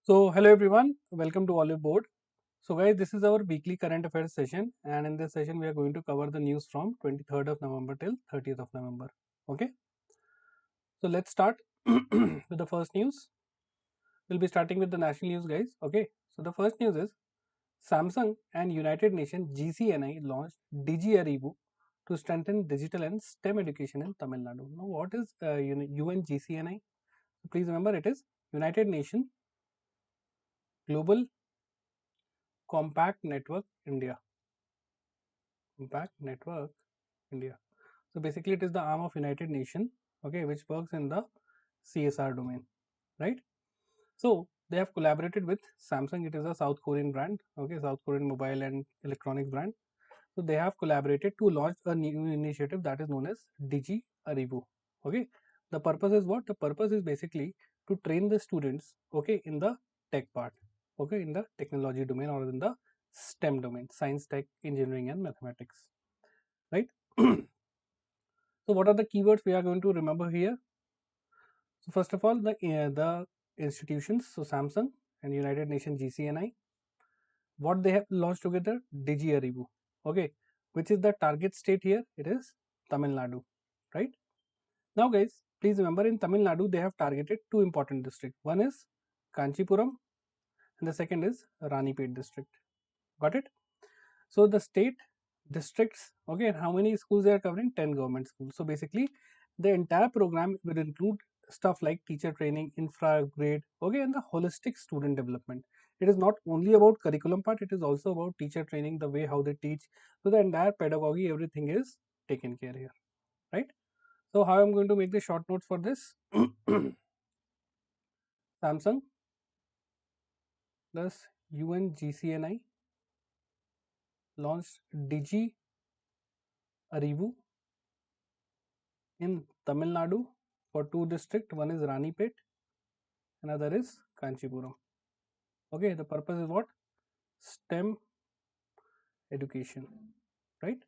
So hello everyone, welcome to Oliveboard. So guys, this is our weekly current affairs session, and in this session we are going to cover the news from 23rd of November till 30th of November. Okay, so let's start with the first news. We'll be starting with the national news, guys. Okay, so the first news is Samsung and United Nations GCNI launched DigiAribu to strengthen digital and STEM education in Tamil Nadu. Now, what is UNGCNI? Please remember, it is United Nations Global Compact Network India. Compact Network India. So basically, it is the arm of United Nations, okay, which works in the CSR domain, right? So they have collaborated with Samsung. It is a South Korean brand, okay, South Korean mobile and electronics brand. So they have collaborated to launch a new initiative that is known as Digi Aribu. Okay, the purpose is what? The purpose is basically to train the students, okay, in the tech part, okay, in the technology domain or in the STEM domain, science, tech, engineering, and mathematics, right? So what are the keywords we are going to remember here? So first of all, the institutions, so Samsung and United Nations GCNI, what they have launched together, Digi Aribu, okay, which is the target state here? It is Tamil Nadu, right? Now, guys, please remember in Tamil Nadu they have targeted two important districts. One is Kanchipuram, and the second is Ranipet district. Got it? So the state districts, okay, and how many schools they are covering? 10 government schools. So basically, the entire program will include stuff like teacher training, infra grade, okay, and the holistic student development. It is not only about curriculum part; it is also about teacher training, the way how they teach. So the entire pedagogy, everything is taken care here, right? So how I'm going to make the short notes for this? Samsung plus UNGCNI launched Digi Arivu in Tamil Nadu for two districts. One is Ranipet, another is Kanchipuram. Okay, the purpose is what? STEM education, right?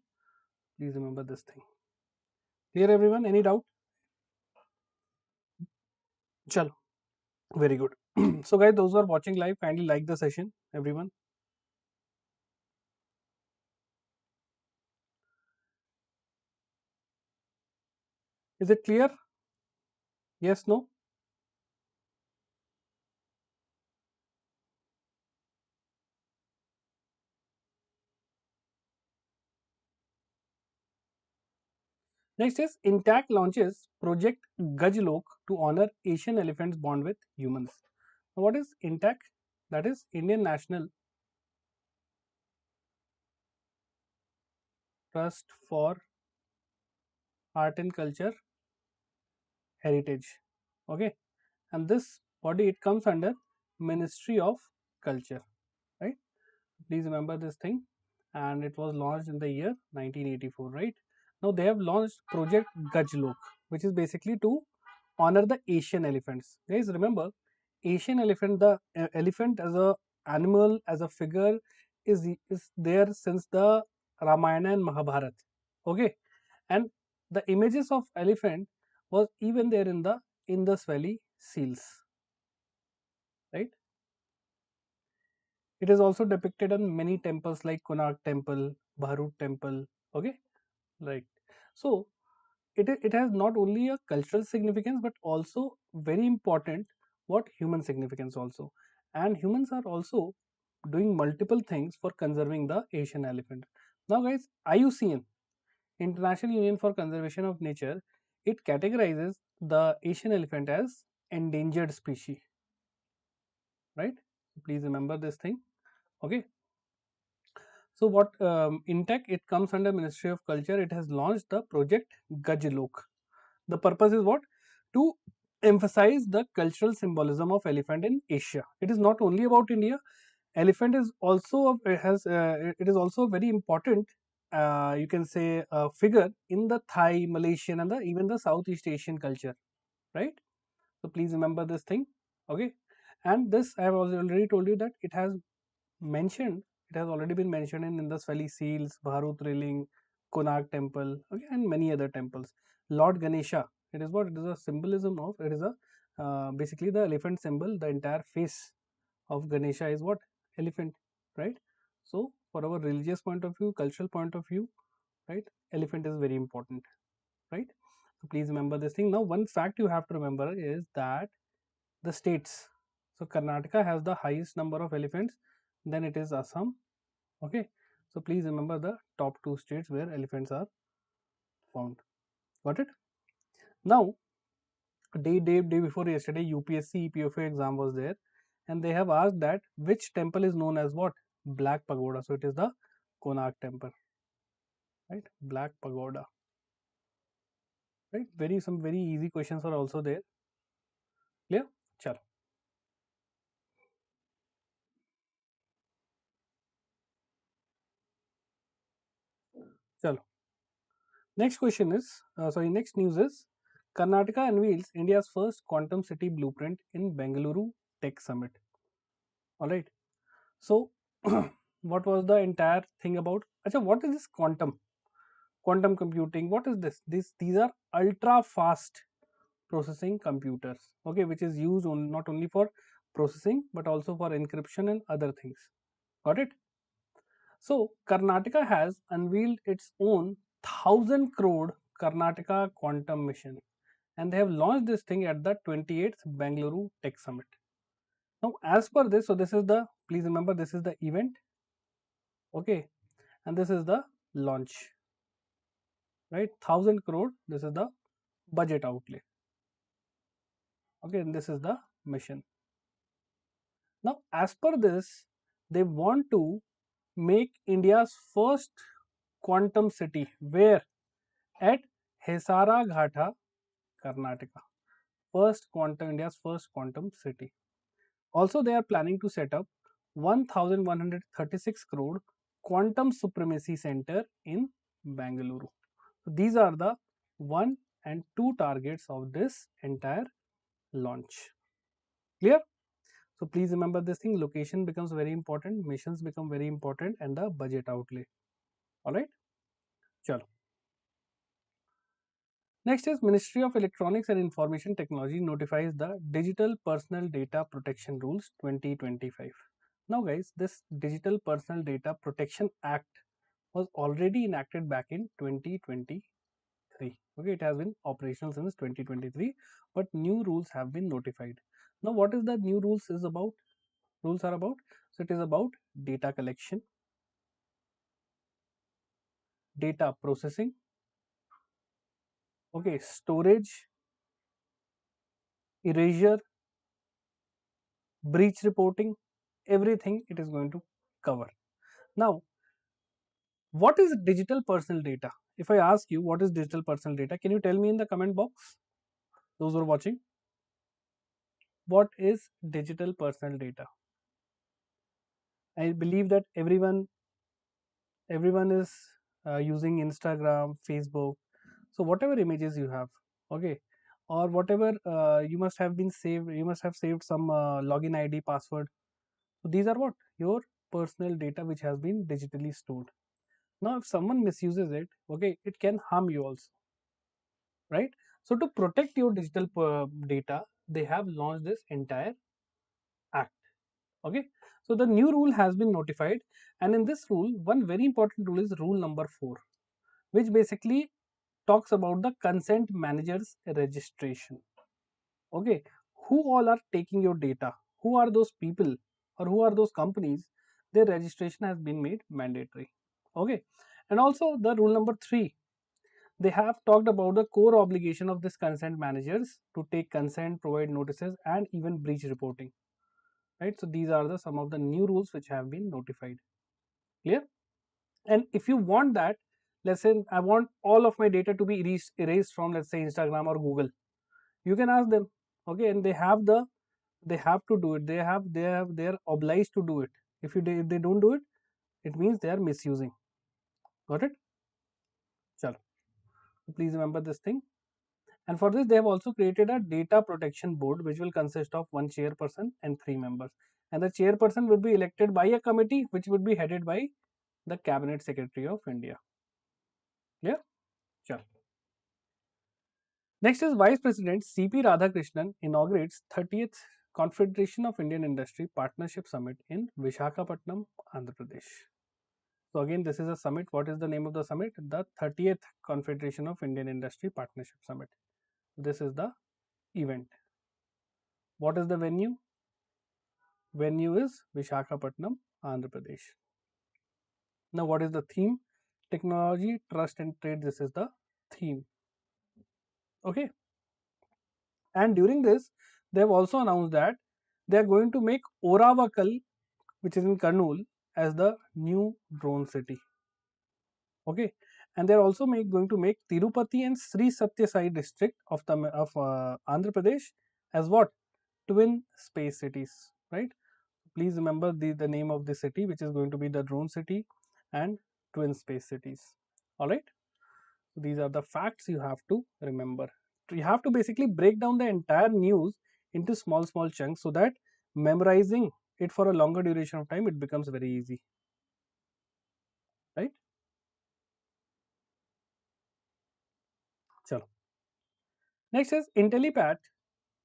Please remember this thing. Clear, everyone? Any doubt? Chalo, very good. So, guys, those who are watching live, kindly like the session, everyone. Is it clear? Yes, no? Next is Intact launches Project Gajlok to honor Asian elephants bond with humans. Now, what is Intact? That is Indian National Trust for Art and Culture Heritage. Okay, and this body it comes under Ministry of Culture, right? Please remember this thing, and it was launched in the year 1984, right? Now they have launched Project Gajlok, which is basically to honor the Asian elephants. Guys, remember Asian elephant, the elephant as a animal, as a figure is there since the Ramayana and Mahabharata. Okay, and the images of elephant was even there in the Indus Valley seals, right? It is also depicted in many temples like Konark Temple, Bharut Temple. Okay, right. So it has not only a cultural significance but also very important what human significance also. And humans are also doing multiple things for conserving the Asian elephant. Now, guys, IUCN, International Union for Conservation of Nature, it categorizes the Asian elephant as endangered species, right? Please remember this thing. Okay. So what Intech, it comes under Ministry of Culture. It has launched the project Gajlok. The purpose is what? To emphasize the cultural symbolism of elephant in Asia. It is not only about India. Elephant is also it is also a very important you can say figure in the Thai, Malaysian, and even the Southeast Asian culture, right? So please remember this thing, okay? And this I have already told you that mentioned it has already been mentioned in Indus Valley Seals, Bharut Railing, Konark Temple, okay, and many other temples. Lord Ganesha, it is a symbolism of, it is a basically the elephant symbol, the entire face of Ganesha is what? Elephant, right? So for our religious point of view, cultural point of view, right, elephant is very important, right? So please remember this thing. Now one fact you have to remember is that the states, so Karnataka has the highest number of elephants, then it is Assam. Okay, so please remember the top two states where elephants are found. Got it? Now day before yesterday, UPSC EPFA exam was there, and they have asked that which temple is known as what? Black Pagoda. So it is the Konark temple, right? Black Pagoda, right? Some very easy questions are also there. Clear? Chalo. Chalo. Next question is, next news is Karnataka unveils India's first quantum city blueprint in Bengaluru Tech Summit. All right. So, what was the entire thing about? Acha, what is this quantum computing? What is this? These are ultra fast processing computers. Okay, which is used not only for processing but also for encryption and other things. Got it? So, Karnataka has unveiled its own 1,000 crore Karnataka quantum mission, and they have launched this thing at the 28th Bangalore Tech Summit. Now, as per this, so this is the, please remember, this is the event, okay, and this is the launch, right? 1,000 crore, this is the budget outlay, okay, and this is the mission. Now, as per this, they want to make India's first quantum city where at Hesara Ghatha, Karnataka. India's first quantum city. Also, they are planning to set up 1,136 crore quantum supremacy center in Bangalore. So these are the one and two targets of this entire launch. Clear? So please remember this thing, location becomes very important, missions become very important, and the budget outlay. Alright? Chalo. Next is Ministry of Electronics and Information Technology notifies the Digital Personal Data Protection Rules 2025. Now guys, this Digital Personal Data Protection Act was already enacted back in 2023. Okay, it has been operational since 2023, but new rules have been notified. Now what is the new rules is about? Rules are about? So it is about data collection, data processing, okay, storage, erasure, breach reporting, everything it is going to cover. Now, what is digital personal data? If I ask you what is digital personal data, can you tell me in the comment box? Those who are watching, what is digital personal data? I believe that everyone is using Instagram, Facebook. So whatever images you have, okay, or whatever you must have been saved, you must have saved some login ID, password. So these are what? Your personal data which has been digitally stored. Now, if someone misuses it, okay, it can harm you also, right? So, to protect your digital data, they have launched this entire act, okay? So, the new rule has been notified, and in this rule, one very important rule is rule number 4, which basically talks about the consent manager's registration, okay? Who all are taking your data? Who are those people or who are those companies? Their registration has been made mandatory, okay? And also, the rule number 3, they have talked about the core obligation of this consent managers to take consent, provide notices, and even breach reporting, right? So these are the some of the new rules which have been notified. Clear? And if you want that, let's say I want all of my data to be erased from, let's say, Instagram or Google, you can ask them, okay, and they have to do it. They are obliged to do it. If they don't do it, it means they are misusing. Got it? Chalo. Please remember this thing. And for this, they have also created a data protection board, which will consist of one chairperson and 3 members. And the chairperson will be elected by a committee, which would be headed by the Cabinet Secretary of India. Yeah? Sure. Next is Vice President C.P. Radhakrishnan inaugurates 30th Confederation of Indian Industry Partnership Summit in Vishakhapatnam, Andhra Pradesh. So again, this is a summit. What is the name of the summit? The 30th Confederation of Indian Industry Partnership Summit. This is the event. What is the venue? Venue is Vishakhapatnam, Andhra Pradesh. Now, what is the theme? Technology, trust, and trade. This is the theme. Okay. And during this, they have also announced that they are going to make Oravakal, which is in Kurnool, as the new drone city. Okay, and they are also going to make Tirupati and Sri Satya Sai district of Andhra Pradesh as what, twin space cities, right? Please remember the name of the city, which is going to be the drone city and twin space cities. All right, these are the facts you have to remember. You have to basically break down the entire news into small chunks so that memorizing it for a longer duration of time, it becomes very easy, right? Chalo. Next is IntelliPat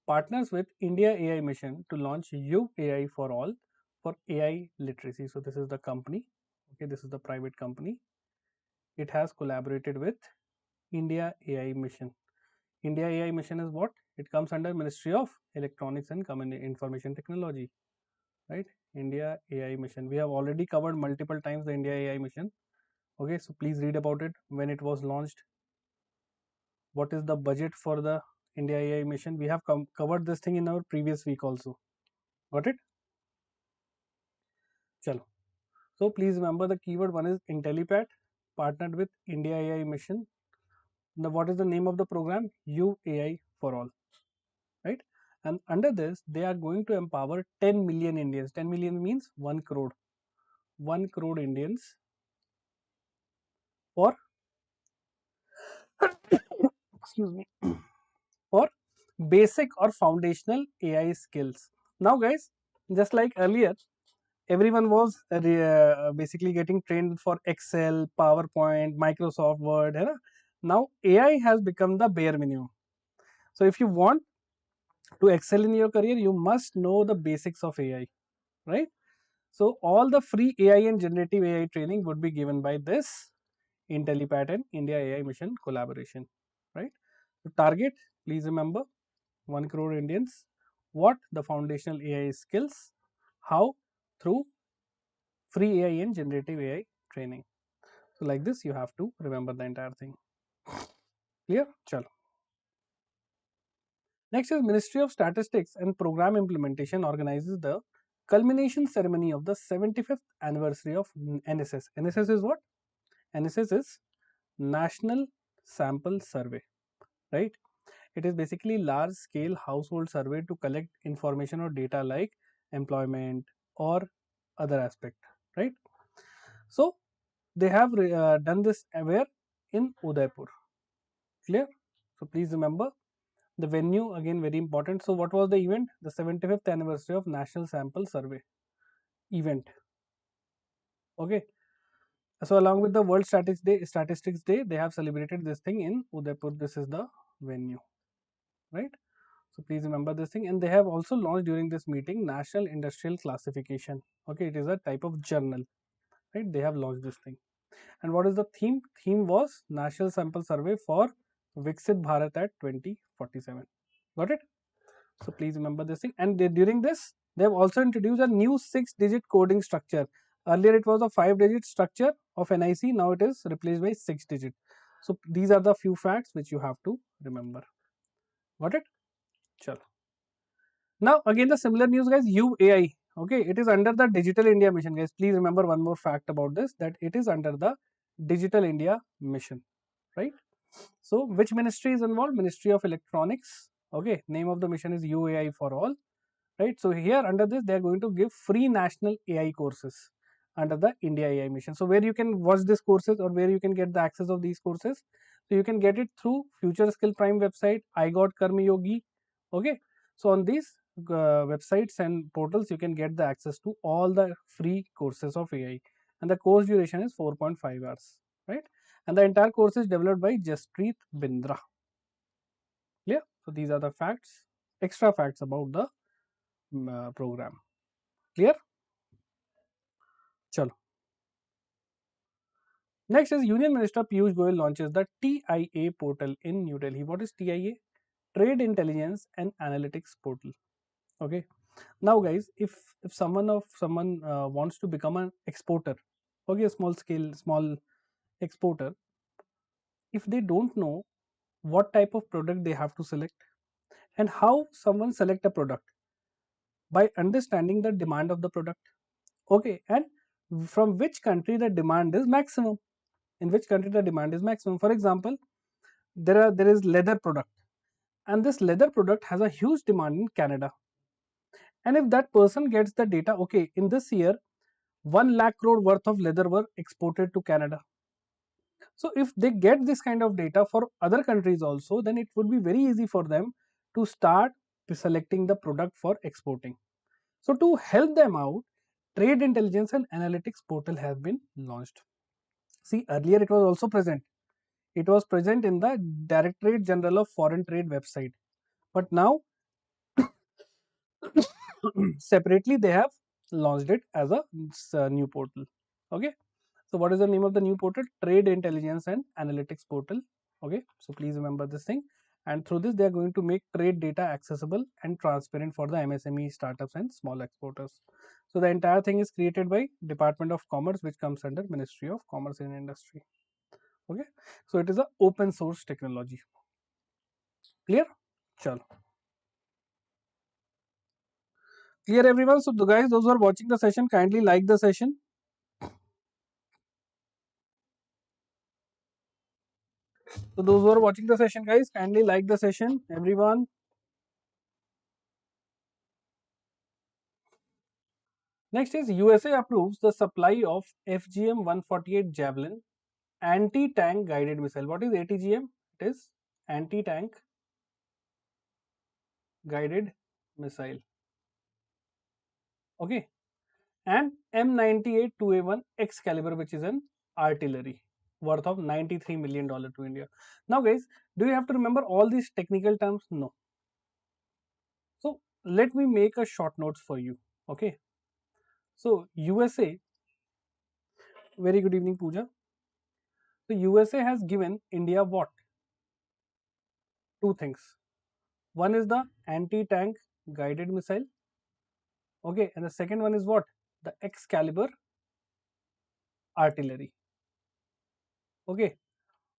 partners with India AI mission to launch UAI for all for AI literacy. So this is the company. Okay, this is the private company. It has collaborated with India AI mission. India AI mission is what? It comes under Ministry of Electronics and Information Technology, right? India AI mission. We have already covered multiple times the India AI mission. Okay, so please read about it, when it was launched, what is the budget for the India AI mission. We have covered this thing in our previous week also. Got it? Chalo. So please remember the keyword. One is IntelliPat, partnered with India AI mission. Now, what is the name of the program? UAI for all, right? And under this, they are going to empower 10 million Indians. 10 million means 1 crore. 1 crore Indians for excuse me, for basic or foundational AI skills. Now, guys, just like earlier, everyone was basically getting trained for Excel, PowerPoint, Microsoft Word. है ना? Now AI has become the bare minimum. So if you want to excel in your career, you must know the basics of AI, right? So all the free AI and generative AI training would be given by this IntelliPat and India AI mission collaboration, right? So target, please remember, 1 crore Indians. What? The foundational AI skills. How? Through free AI and generative AI training. So like this, you have to remember the entire thing. Clear? Chalo. Next is Ministry of Statistics and Program Implementation organizes the culmination ceremony of the 75th anniversary of NSS. NSS is what? NSS is National Sample Survey, right? It is basically large scale household survey to collect information or data like employment or other aspect, right? So they have done this where? In Udaipur. Clear? So please remember the venue, again very important. So what was the event? The 75th anniversary of National Sample Survey event. Okay. So along with the World Statistics Day, they have celebrated this thing in Udaipur. This is the venue, right? So please remember this thing. And they have also launched during this meeting National Industrial Classification. Okay, it is a type of journal, right? They have launched this thing. And what is the theme? Theme was National Sample Survey for Viksit Bharat at 2047. Got it? So please remember this thing. And during this, they have also introduced a new 6-digit coding structure. Earlier, it was a 5-digit structure of NIC. Now it is replaced by 6-digit. So these are the few facts which you have to remember. Got it? Chalo. Now again the similar news, guys. UAI. Okay, it is under the Digital India Mission, guys. Please remember one more fact about this, that it is under the Digital India Mission, right? So which ministry is involved? Ministry of Electronics. Okay, name of the mission is UAI for all, right? So here under this, they are going to give free national AI courses under the India AI mission. So where you can watch these courses or where you can get the access of these courses? So you can get it through Future Skill Prime website, I got Karmi Yogi. Okay, so on these websites and portals, you can get the access to all the free courses of AI, and the course duration is 4.5 hours, right? And the entire course is developed by Jaspreet Bindra. Clear? So these are the facts, extra facts about the program. Clear? Chalo. Next is Union Minister Piyush Goyal launches the TIA portal in New Delhi. What is TIA? Trade Intelligence and Analytics Portal. Okay. Now, guys, if someone wants to become an exporter, okay, a small exporter, if they don't know what type of product they have to select and how someone select a product by understanding the demand of the product, okay, and from which country the demand is maximum, in which country the demand is maximum. For example, there is leather product, and this leather product has a huge demand in Canada. And if that person gets the data, okay, in this year 1 lakh crore worth of leather were exported to Canada. So if they get this kind of data for other countries also, then it would be very easy for them to start selecting the product for exporting. So to help them out, Trade Intelligence and Analytics portal have been launched. See, earlier it was also present. It was present in the Directorate General of Foreign Trade website. But now separately they have launched it as a new portal. Okay. So what is the name of the new portal? Trade Intelligence and Analytics portal. Okay. So please remember this thing. And through this, they are going to make trade data accessible and transparent for the MSME startups and small exporters. So the entire thing is created by Department of Commerce, which comes under Ministry of Commerce and Industry. Okay. So it is a open source technology. Clear? Chalo. Clear everyone? So the guys, those who are watching the session, kindly like the session. So those who are watching the session, guys, kindly like the session. Everyone. Next is USA approves the supply of FGM 148 Javelin anti-tank guided missile. What is ATGM? It is anti-tank guided missile. Okay. And M98 2A1 Excalibur, which is an artillery worth of $93 million to India. Now, guys, do you have to remember all these technical terms? No. So let me make a short notes for you. Okay. So USA, very good evening, Pooja. So USA has given India what? Two things. One is the anti-tank guided missile. Okay, and the second one is what? The Excalibur artillery. Okay,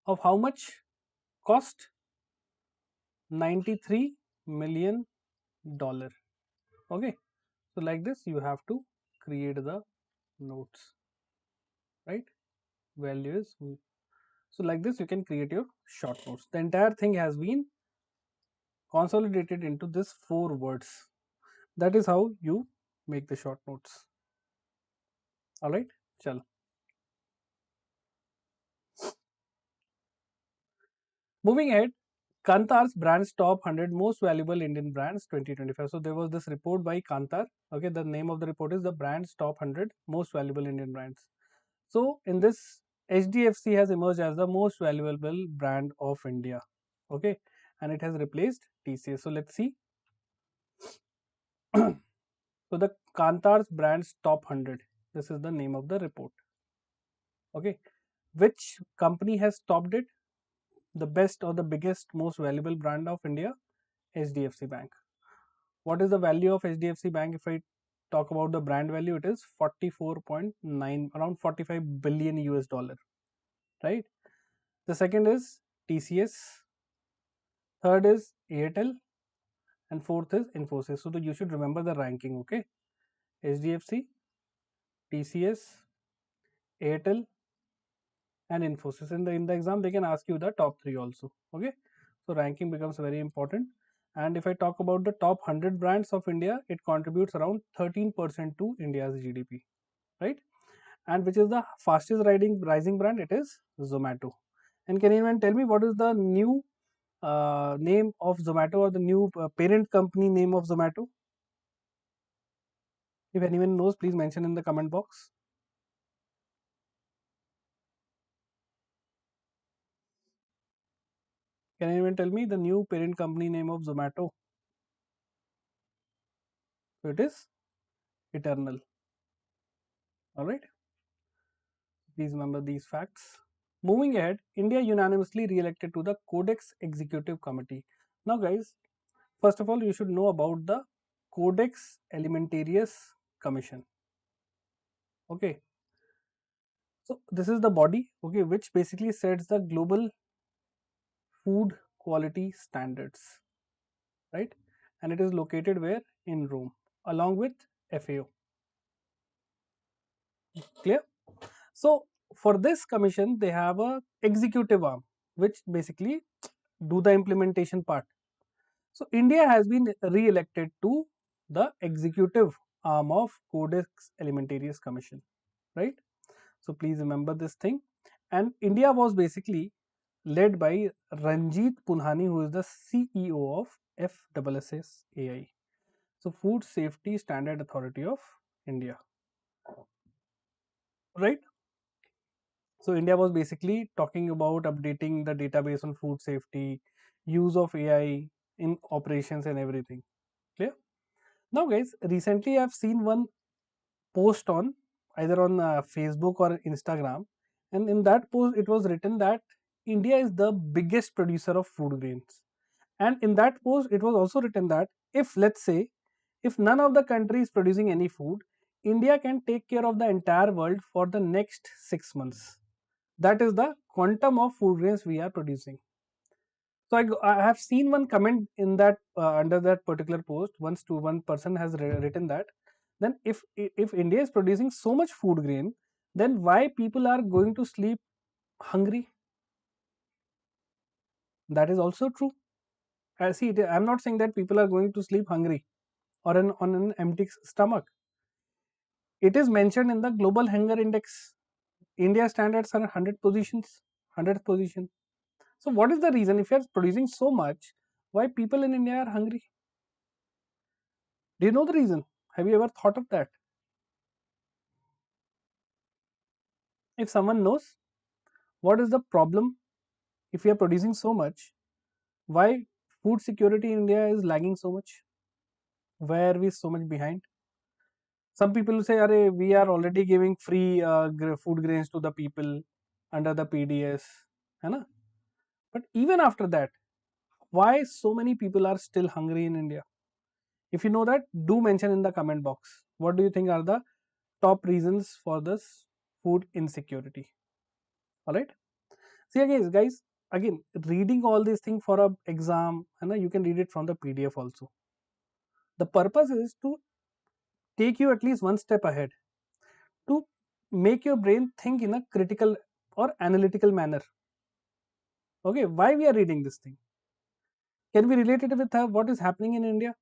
of how much cost? $93 million. Okay, so like this, you have to create the notes, right? Value is so like this, you can create your short notes. The entire thing has been consolidated into this 4 words. That is how you make the short notes. All right, chalo. Moving ahead, Kantar's brands top 100 most valuable Indian brands 2025. So there was this report by Kantar. Okay, the name of the report is the brands top 100 most valuable Indian brands. So in this, HDFC has emerged as the most valuable brand of India. Okay, and it has replaced TCS. So let's see. So the Kantar's brands top 100. This is the name of the report. Okay, which company has topped it? The best or the biggest, most valuable brand of India? HDFC Bank. What is the value of HDFC Bank? If I talk about the brand value, it is 44.9, around 45 billion US dollar, right? The second is TCS, third is Airtel, and fourth is Infosys. So you should remember the ranking, okay? HDFC, TCS, Airtel, and Infosys. In the exam, they can ask you the top three also, okay? So ranking becomes very important. And if I talk about the top 100 brands of India, it contributes around 13% to India's GDP, right? And which is the fastest rising brand? It is Zomato. And can anyone tell me what is the new name of Zomato, or the new parent company name of Zomato? If anyone knows, please mention in the comment box. Can anyone tell me the new parent company name of Zomato? So it is eternal. All right. Please remember these facts. Moving ahead, India unanimously re-elected to the Codex Executive Committee. Now, guys, first of all, you should know about the Codex Alimentarius Commission. Okay, so this is the body, okay, which basically sets the global food quality standards, right? And it is located where? In Rome, along with FAO. Clear? So for this commission, they have a executive arm, which basically do the implementation part. So India has been re-elected to the executive arm of Codex Alimentarius Commission, right? So please remember this thing. And India was basically led by Ranjit Punhani, who is the CEO of FSSAI. So Food Safety Standard Authority of India, right? So India was basically talking about updating the database on food safety, use of AI in operations and everything. Clear? Now, guys, recently I've seen one post on either on Facebook or Instagram, and in that post it was written that India is the biggest producer of food grains. And in that post it was also written that if, let's say, if none of the country is producing any food, India can take care of the entire world for the next 6 months. That is the quantum of food grains we are producing. So I have seen one comment in that under that particular post. One person has written that then if India is producing so much food grain, then why people are going to sleep hungry? That is also true. I see. I'm not saying that people are going to sleep hungry or on an empty stomach. It is mentioned in the global hunger index. India standards are 100 positions, 100th position. So what is the reason if you are producing so much, why people in India are hungry? Do you know the reason? Have you ever thought of that? If someone knows what is the problem, if we are producing so much, why food security in India is lagging so much? Why are we so much behind? Some people say, "Arey, we are already giving free food grains to the people under the PDS," है ना? But even after that, why so many people are still hungry in India? If you know that, do mention in the comment box. What do you think are the top reasons for this food insecurity? All right. See again, guys. Again, reading all these things for a exam, and you can read it from the PDF also. The purpose is to take you at least one step ahead, to make your brain think in a critical or analytical manner. Okay, why we are reading this thing? Can we relate it with what is happening in India?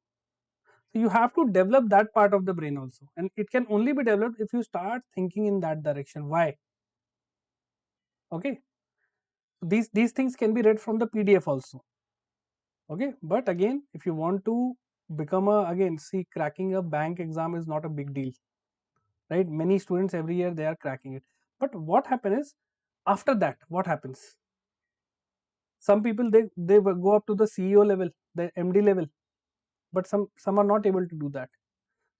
So you have to develop that part of the brain also, and it can only be developed if you start thinking in that direction. Why? Okay, these things can be read from the PDF also. Okay, but again, if you want to become a, again, see, cracking a bank exam is not a big deal, right? Many students every year they are cracking it, but what happens is after that, what happens? Some people they will go up to the CEO level, the MD level, but some are not able to do that.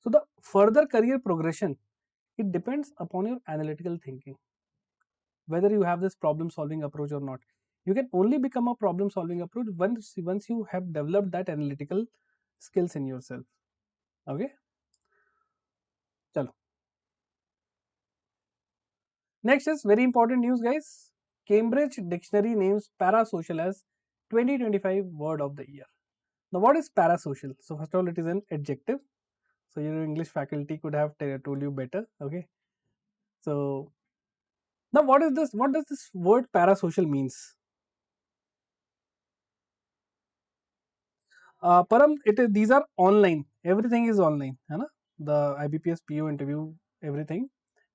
So the further career progression, it depends upon your analytical thinking, whether you have this problem solving approach or not. You can only become a problem solving approach once you have developed that analytical skills in yourself. Okay, chalo. Next is very important news, guys. Cambridge Dictionary names parasocial as 2025 word of the year. Now what is parasocial? So first of all, it is an adjective, so your English faculty could have told you better. Okay, so now what is this, what does this word parasocial means? Param, it is, these are online, everything is online, है ना? The IBPS PO interview, everything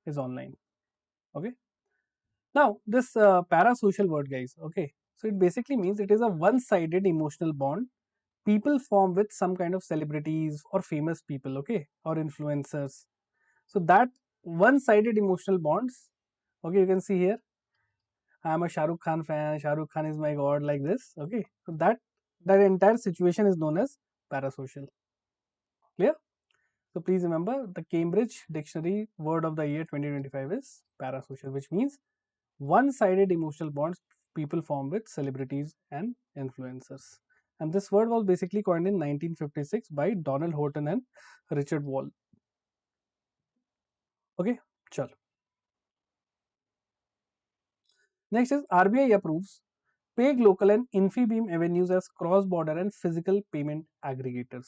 is online. Okay, now this parasocial word, guys, okay, so it basically means it is a one-sided emotional bond people form with some kind of celebrities or famous people, okay, or influencers. So that one-sided emotional bonds, okay, you can see here, I am a Shah Rukh Khan fan, Shah Rukh Khan is my god, like this. Okay, so that entire situation is known as parasocial. Clear? So please remember the Cambridge Dictionary word of the year 2025 is parasocial, which means one-sided emotional bonds people form with celebrities and influencers. And this word was basically coined in 1956 by Donald Horton and Richard Wall. Okay, chalo. Next is RBI approves Pay Local and Infibeam Avenues as cross-border and physical payment aggregators.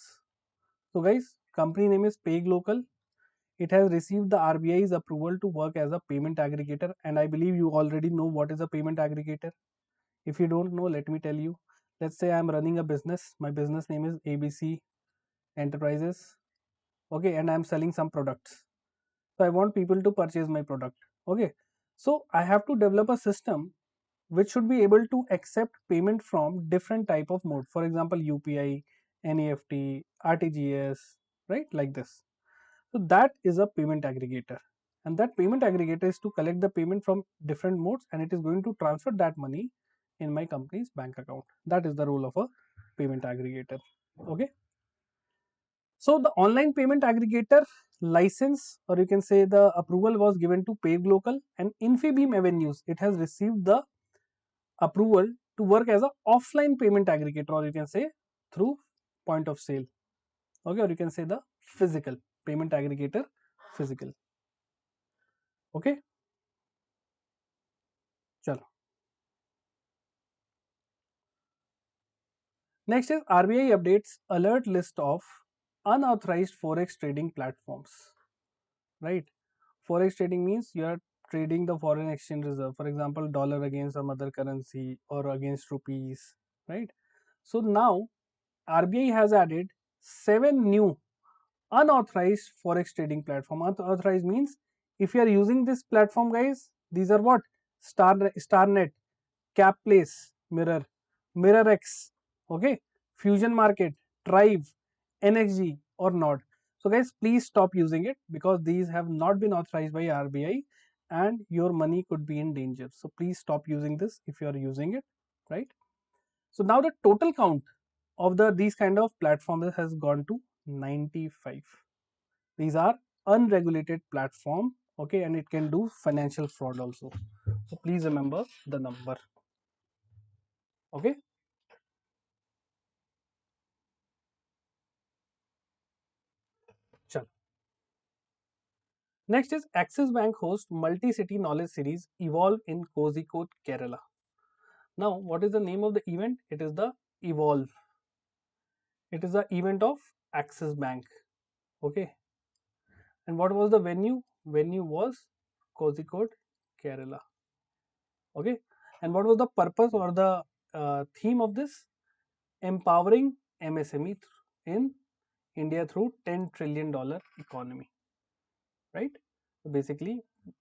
So guys, company name is Pay Local. It has received the RBI's approval to work as a payment aggregator, and I believe you already know what is a payment aggregator. If you don't know, let me tell you. Let's say I'm running a business. My business name is ABC Enterprises. Okay, and I'm selling some products. So I want people to purchase my product. Okay, so I have to develop a system which should be able to accept payment from different type of mode. For example, UPI, NEFT, RTGS, right? Like this. So that is a payment aggregator. And that payment aggregator is to collect the payment from different modes, and it is going to transfer that money in my company's bank account. That is the role of a payment aggregator. Okay. So the online payment aggregator license, or you can say the approval, was given to PayGlocal, and Infibeam Avenues. It has received the approval to work as a offline payment aggregator, or you can say through point of sale. Okay, or you can say the physical payment aggregator, physical. Okay, chalo. Next is RBI updates alert list of unauthorized forex trading platforms. Right, forex trading means you are trading the foreign exchange reserve, for example dollar against some other currency or against rupees, right? So now RBI has added 7 new unauthorized forex trading platform. Unauthorized means if you are using this platform, guys, these are what: Starnet, Capplace, MirrorX, okay, Fusion Market, Tribe, NXG, or Nod. So guys, please stop using it because these have not been authorized by RBI and your money could be in danger. So please stop using this if you are using it, right? So now the total count of these kind of platforms has gone to 95. These are unregulated platform, okay, and it can do financial fraud also. So please remember the number, okay. Chal. Next is Axis Bank hosts multi-city knowledge series Evolve in Kozhikode, Kerala. Now, what is the name of the event? It is the Evolve. It is the event of Axis Bank. Okay. And what was the venue? Venue was Kozhikode, Kerala. Okay. And what was the purpose or the theme of this? Empowering MSME in India through $10 trillion economy. Right. So basically,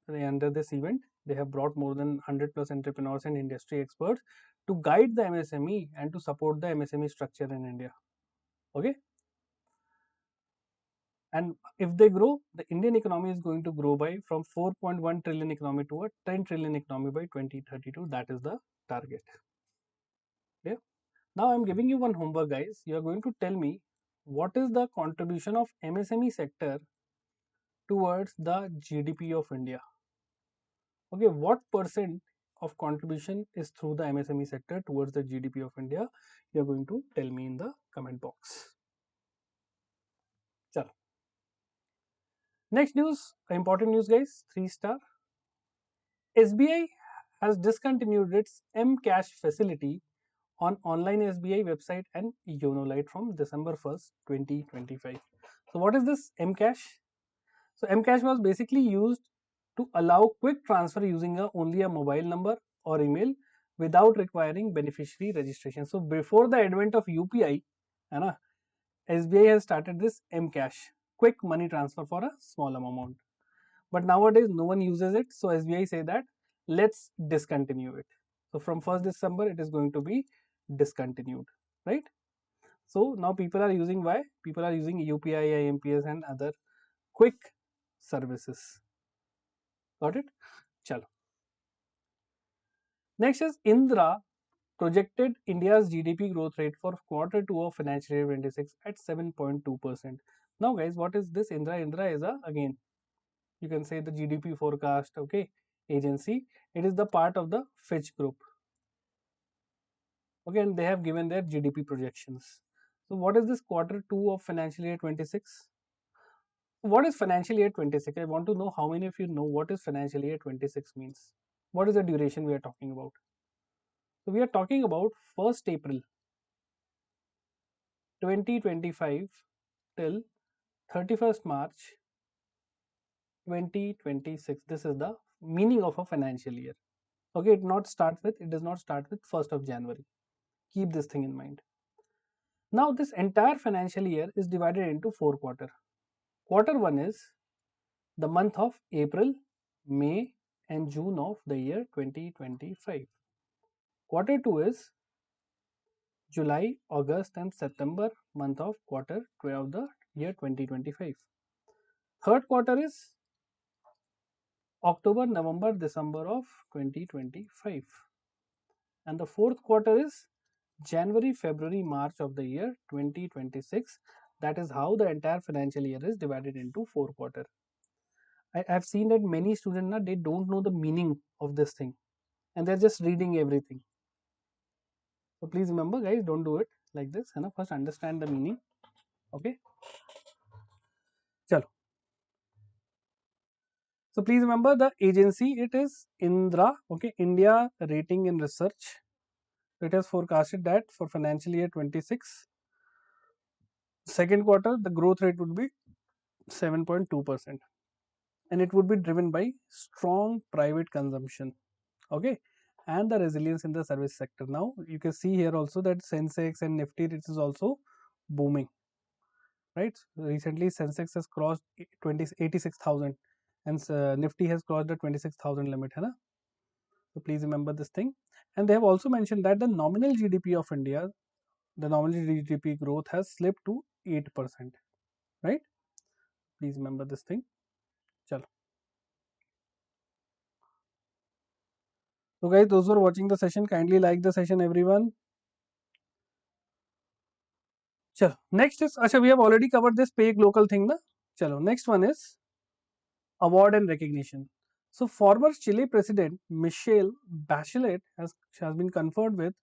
under this event, they have brought more than 100 plus entrepreneurs and industry experts to guide the MSME and to support the MSME structure in India. Okay. And if they grow, the Indian economy is going to grow by from 4.1 trillion economy to a 10 trillion economy by 2032. That is the target. Yeah. Now I'm giving you one homework, guys. You are going to tell me what is the contribution of MSME sector towards the GDP of India. Okay, what percent of contribution is through the MSME sector towards the GDP of India? You are going to tell me in the comment box. Chalo. Next news, important news, guys. 3-star. SBI has discontinued its M-Cash facility on online SBI website and YONO Lite from December 1st, 2025. So what is this M-Cash? So M-Cash was basically used to allow quick transfer using only a mobile number or email without requiring beneficiary registration. So before the advent of UPI, SBI has started this M-Cash, quick money transfer for a small amount. But nowadays no one uses it, so SBI say that let's discontinue it. So from 1st December it is going to be discontinued, right? So now people are using, why? People are using UPI, IMPS and other quick services. Got it? Chalo. Next is Indra projected India's GDP growth rate for quarter 2 of financial year 26 at 7.2%. Now guys, what is this Indra? Indra is a, again, you can say the GDP forecast, okay, agency. It is the part of the Fitch group. Okay, and they have given their GDP projections. So what is this quarter 2 of financial year 26? What is financial year 26? I want to know how many of you know what is financial year 26 means. What is the duration we are talking about? So we are talking about 1st April 2025 till 31st March 2026. This is the meaning of a financial year. Okay, it does not start with 1st of January. Keep this thing in mind. Now this entire financial year is divided into 4 quarters. Quarter 1 is the month of April, May and June of the year 2025. Quarter 2 is July, August and September month of quarter 12 of the year 2025. Third quarter is October, November, December of 2025. And the fourth quarter is January, February, March of the year 2026. That is how the entire financial year is divided into 4 quarters. I have seen that many students they don't know the meaning of this thing and they're just reading everything. So please remember, guys, don't do it like this. And first understand the meaning. Okay. Chalo. So please remember the agency. It is Indra. Okay, India Rating and Research. It has forecasted that for financial year 26, second quarter, the growth rate would be 7.2%, and it would be driven by strong private consumption. Okay, and the resilience in the service sector. Now you can see here also that Sensex and Nifty, it is also booming, right? Recently Sensex has crossed 86,000 and Nifty has crossed the 26,000 limit, hai na? So please remember this thing. And they have also mentioned that the nominal GDP of India, the nominal GDP growth has slipped to 8%, right? Please remember this thing. Chalo. So guys, those who are watching the session, kindly like the session, everyone. Chalo. Next is, we have already covered this pay local thing, na? Chalo. Next one is award and recognition. So former Chile President Michelle Bachelet has been conferred with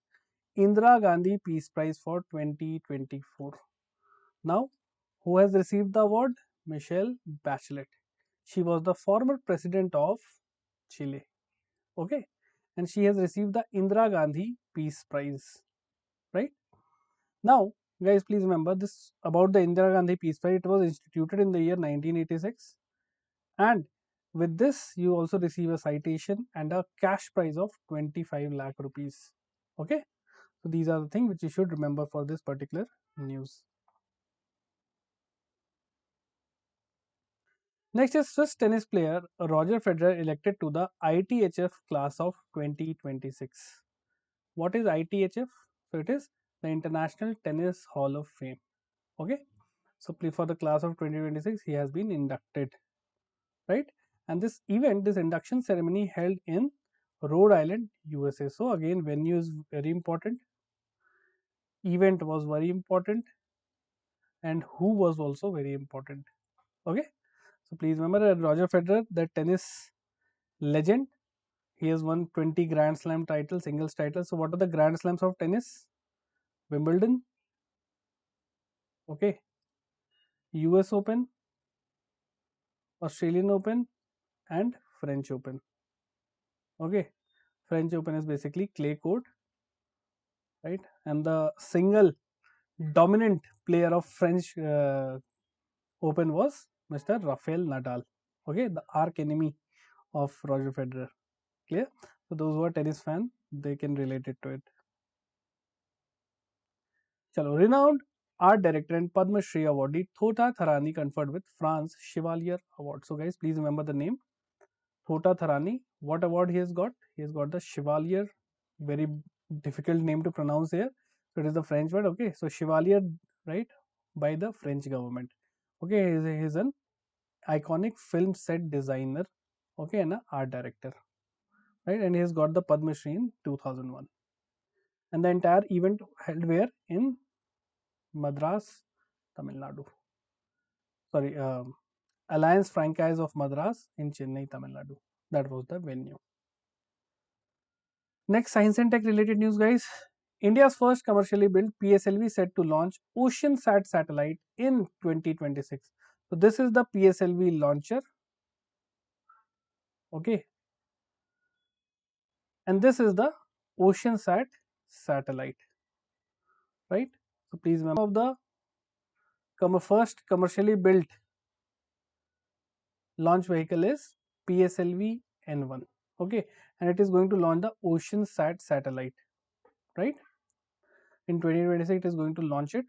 Indira Gandhi Peace Prize for 2024. Now, who has received the award? Michelle Bachelet. She was the former president of Chile. Okay, and she has received the Indira Gandhi Peace Prize. Right now, guys, please remember this about the Indira Gandhi Peace Prize. It was instituted in the year 1986, and with this, you also receive a citation and a cash prize of 25 lakh rupees. Okay, so these are the things which you should remember for this particular news. Next is Swiss tennis player Roger Federer elected to the ITHF class of 2026. What is ITHF? So it is the International Tennis Hall of Fame. Okay, so for the class of 2026, he has been inducted, right? And this event, this induction ceremony held in Rhode Island, USA. So again, venue is very important, event was very important, and who was also very important. Okay, so please remember that Roger Federer, the tennis legend, he has won 20 Grand Slam titles, singles titles. So what are the Grand Slams of tennis? Wimbledon, okay, US Open, Australian Open and French Open. Okay, French Open is basically clay court, right? And the single dominant player of French Open was Mr. Rafael Nadal. Okay, the arch enemy of Roger Federer. Clear? So those who are tennis fan, they can relate it to it. Chalo, renowned art director and Padma Shri awardee Thota Tharani conferred with France Chevalier Award. So guys, please remember the name. Thota Tharani, what award he has got? He has got the Chevalier, very difficult name to pronounce here. So it is the French word, okay. So Chevalier, right, by the French government. Okay, he is an iconic film set designer, okay, and an art director, right, and he has got the Padma Shri in 2001. And the entire event held where? In Madras, Tamil Nadu. sorry, Alliance Franchise of Madras in Chennai, Tamil Nadu. That was the venue. Next, science and tech related news, guys. India's first commercially built PSLV set to launch OceanSat satellite in 2026. So this is the PSLV launcher, okay, and this is the OceanSat satellite, right? So please remember of the first commercially built launch vehicle is PSLV N1, okay, and it is going to launch the OceanSat satellite, right? In 2026, it is going to launch it.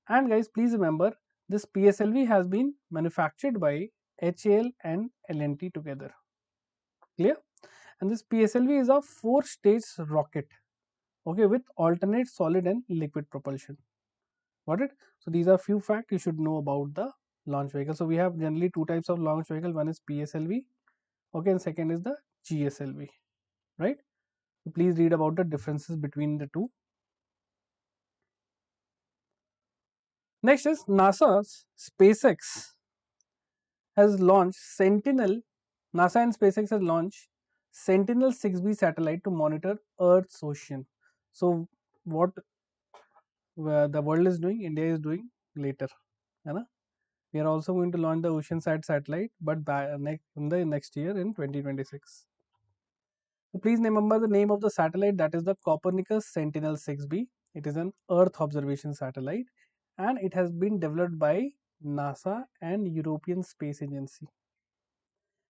And guys, please remember this PSLV has been manufactured by HAL and L&T together. Clear? And this PSLV is a 4-stage rocket, okay, with alternate solid and liquid propulsion. Got it? So these are few facts you should know about the launch vehicle. So we have generally two types of launch vehicle. One is PSLV, okay, and second is the GSLV, right? So please read about the differences between the two. Next is NASA's SpaceX has launched Sentinel. NASA and SpaceX has launched Sentinel 6B satellite to monitor Earth's ocean. So what the world is doing, India is doing later. You know? We are also going to launch the OceanSat satellite, but in the next year in 2026. So please remember the name of the satellite, that is the Copernicus Sentinel 6B. It is an Earth observation satellite and it has been developed by NASA and European Space Agency.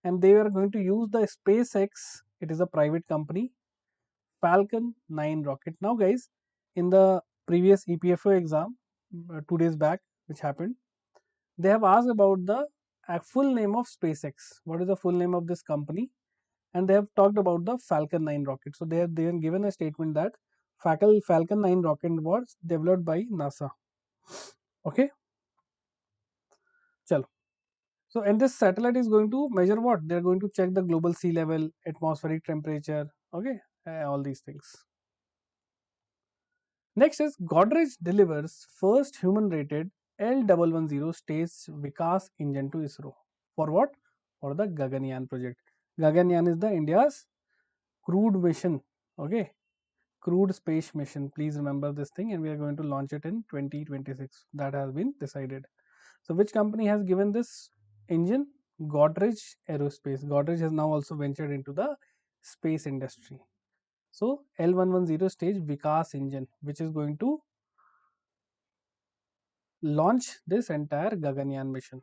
And they are going to use the SpaceX, it is a private company, Falcon 9 rocket. Now guys, in the previous EPFO exam 2 days back which happened, they have asked about the full name of SpaceX. What is the full name of this company? And they have talked about the Falcon 9 rocket. So they have given a statement that Falcon 9 rocket was developed by NASA. Okay, chalo. So and this satellite is going to measure what? They are going to check the global sea level, atmospheric temperature, okay, all these things. Next is Godrej delivers first human-rated L110 stage Vikas engine to ISRO. For what? For the Gaganyaan project. Gaganyaan is the India's crewed mission, okay, crewed space mission. Please remember this thing, and we are going to launch it in 2026. That has been decided. So which company has given this engine? Godrej Aerospace. Godrej has now also ventured into the space industry. So L110 stage Vikas engine, which is going to launch this entire Gaganyaan mission.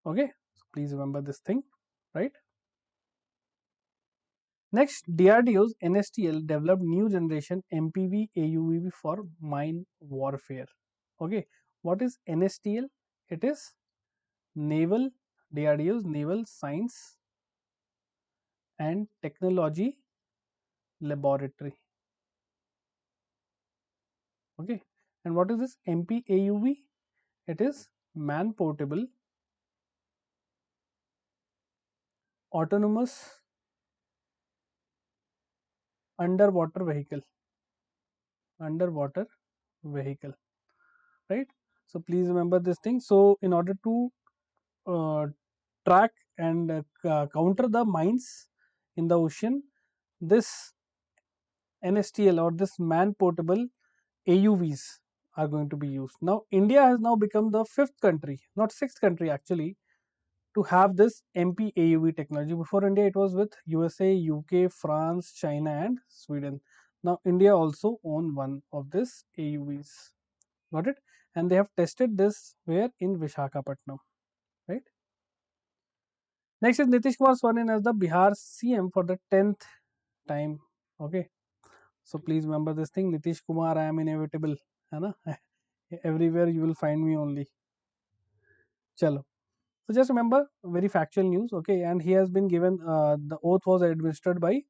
Okay, so please remember this thing, right? Next, DRDO's NSTL developed new generation MPV AUV for mine warfare. Okay, what is NSTL? It is Naval DRDO's Naval Science and Technology Laboratory. Okay, and what is this MPAUV? It is man portable autonomous underwater vehicle. Underwater vehicle, right? So please remember this thing. So in order to uh, track and counter the mines in the ocean, this NSTL or this man portable AUVs are going to be used. Now India has now become the 5th country, not 6th country actually, to have this MPAUV technology. Before India, it was with USA, UK, France, China, and Sweden. Now India also own one of this AUVs. Got it? And they have tested this where in Vishakhapatnam, right? Next is Nitish Kumar sworn in as the Bihar CM for the 10th time. Okay. So please remember this thing. Nitish Kumar, I am inevitable. है ना? Everywhere you will find me only. Chalo. So just remember, very factual news, okay, and he has been given, the oath was administered by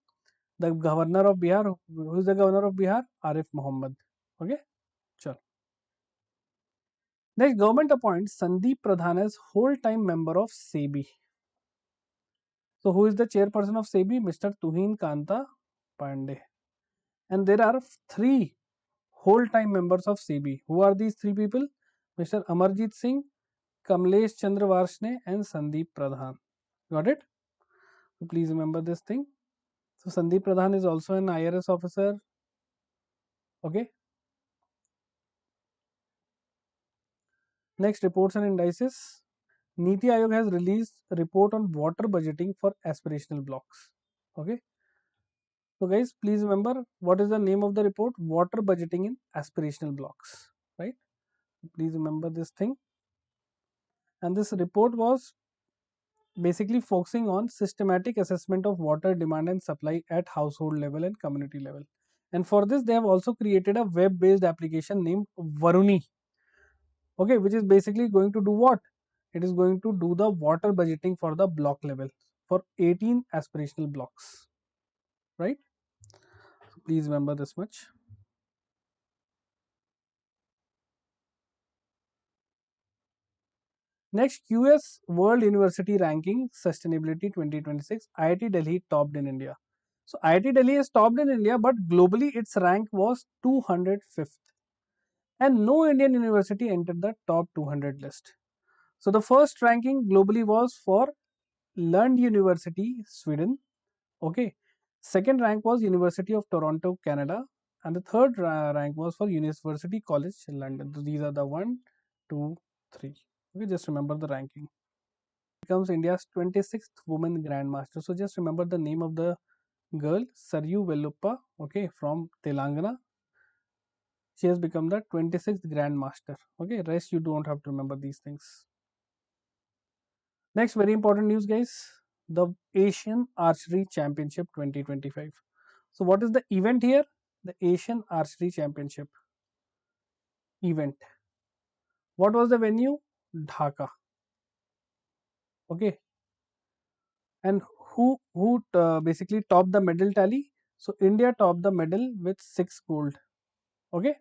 the governor of Bihar. Who is the governor of Bihar? Arif Mohammed, okay, sure. Next, government appoints Sandeep Pradhan as whole-time member of SEBI. So who is the chairperson of SEBI? Mr. Tuhin Kanta Pandey. And there are 3 whole-time members of SEBI. Who are these 3 people? Mr. Amarjit Singh, Kamlesh Chandra Varshney and Sandeep Pradhan. Got it? So please remember this thing. So Sandeep Pradhan is also an IRS officer. Okay. Next, reports and indices. Niti Aayog has released a report on water budgeting for aspirational blocks. Okay. So guys, please remember what is the name of the report? Water budgeting in aspirational blocks. Right. Please remember this thing. And this report was basically focusing on systematic assessment of water demand and supply at household level and community level. And for this, they have also created a web-based application named Varuni. Okay, which is basically going to do what? It is going to do the water budgeting for the block level for 18 aspirational blocks. Right? So please remember this much. Next, QS World University Ranking Sustainability 2026, IIT Delhi topped in India. So IIT Delhi is topped in India, but globally its rank was 205th. And no Indian university entered the top 200 list. So the first ranking globally was for Lund University, Sweden. Okay. Second rank was University of Toronto, Canada. And the third rank was for University College London. So these are the 1, 2, 3. Okay, just remember the ranking. Becomes India's 26th woman grandmaster. So just remember the name of the girl, Saryu Velluppa, okay, from Telangana. She has become the 26th grandmaster. Okay, rest you don't have to remember these things. Next, very important news, guys, the Asian Archery Championship 2025. So what is the event here? The Asian Archery Championship event. What was the venue? Dhaka. Okay. And who basically topped the medal tally? So India topped the medal with 6 gold. Okay,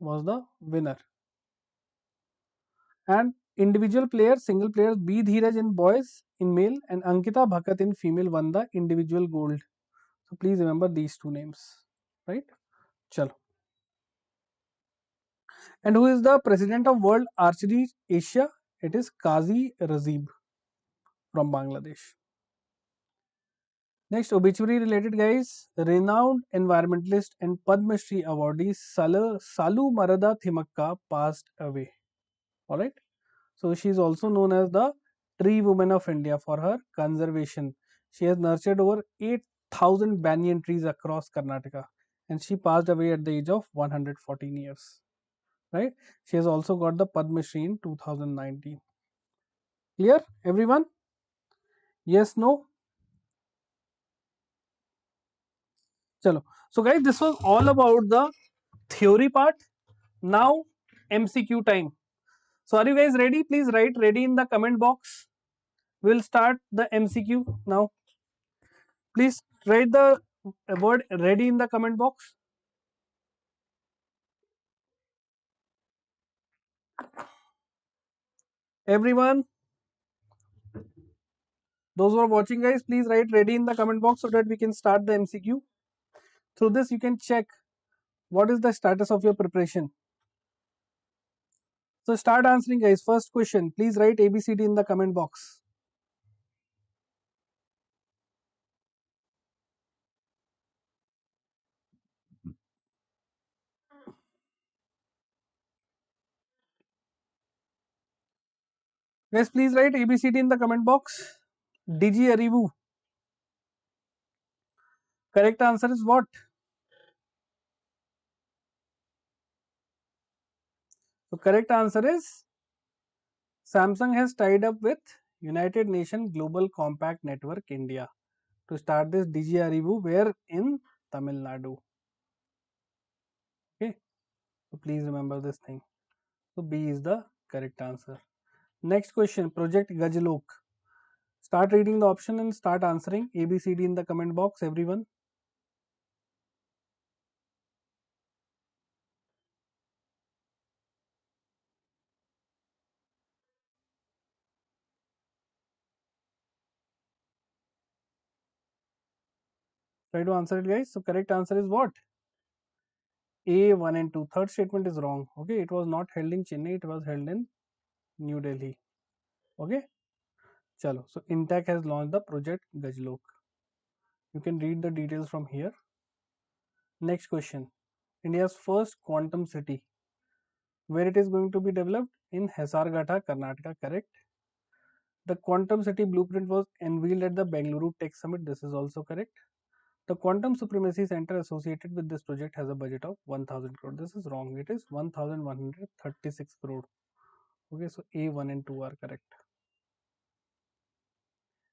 was the winner. And individual players, single players, B Dheeraj in boys in male and Ankita Bhakat in female won the individual gold. So please remember these two names, right? Chalo. And who is the president of World Archery Asia? It is Qazi Razib from Bangladesh. Next, obituary related, guys. Renowned environmentalist and Padma Shri awardee Salu Marada Thimakka passed away. Alright. So she is also known as the Tree Woman of India for her conservation. She has nurtured over 8,000 banyan trees across Karnataka and she passed away at the age of 114 years. Right? She has also got the Padma Shri in 2019. Clear, everyone? Yes, no? Chalo. So guys, this was all about the theory part. Now MCQ time. So are you guys ready? Please write ready in the comment box. We'll start the MCQ now. Please write the word ready in the comment box. Everyone, those who are watching, guys, please write ready in the comment box so that we can start the MCQ. Through this, you can check what is the status of your preparation. So start answering, guys. First question, please write ABCD in the comment box. Guys, please write ABCD in the comment box. DG Arivu. Correct answer is what? So correct answer is Samsung has tied up with United Nations Global Compact Network India to start this DG Arivu where in Tamil Nadu. Okay, so please remember this thing. So B is the correct answer. Next question, Project Gajalok. Start reading the option and start answering ABCD in the comment box, everyone. Try to answer it, guys. So correct answer is what? A, 1 and 2. Third statement is wrong. Okay, it was not held in Chennai, it was held in New Delhi. Okay. Chalo. So Intac has launched the project Gajlok. You can read the details from here. Next question. India's first quantum city. Where it is going to be developed? In Hesarghatha, Karnataka, correct? The quantum city blueprint was unveiled at the Bengaluru Tech Summit. This is also correct. The Quantum Supremacy Center associated with this project has a budget of 1000 crore. This is wrong. It is 1136 crore. Okay, so A1 and 2 are correct.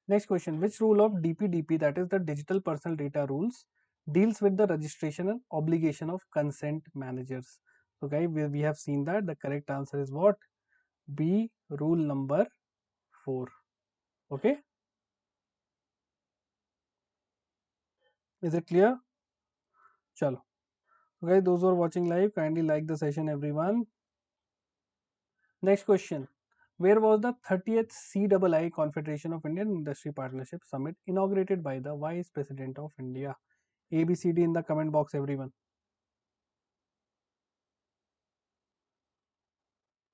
Next question. Which rule of DPDP, that is the Digital Personal Data Rules, deals with the registration and obligation of consent managers? So guys, we have seen that the correct answer is what? B, rule number 4. Okay, is it clear? Chalo. So guys, those who are watching live, kindly like the session, everyone. Next question. Where was the 30th CII Confederation of Indian Industry Partnership Summit inaugurated by the Vice President of India? ABCD in the comment box, everyone.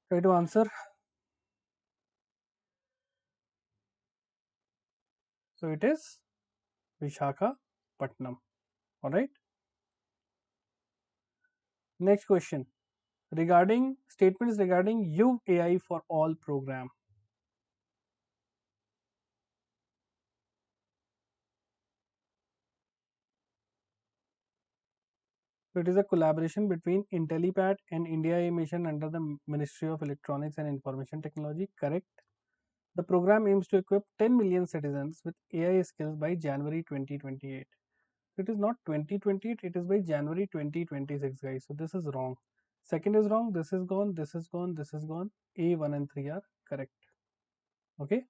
Try to answer. So it is Visakhapatnam. Alright. Next question. Regarding statements regarding AI for all program. So it is a collaboration between IntelliPat and India mission under the Ministry of Electronics and Information Technology. Correct. The program aims to equip 10 million citizens with AI skills by January 2028. It is not 2028, it is by January 2026, guys. So this is wrong. Second is wrong. This is gone. This is gone. This is gone. A1 and 3 are correct. Okay.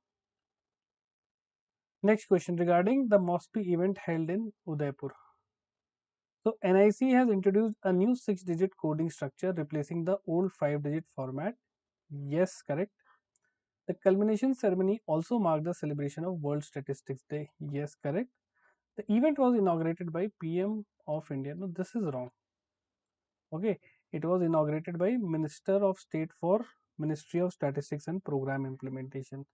Next question regarding the MOSPI event held in Udaipur. So NIC has introduced a new 6-digit coding structure replacing the old 5-digit format. Yes, correct. The culmination ceremony also marked the celebration of World Statistics Day. Yes, correct. The event was inaugurated by PM of India. No, this is wrong. Okay, it was inaugurated by Minister of State for Ministry of Statistics and Program Implementation.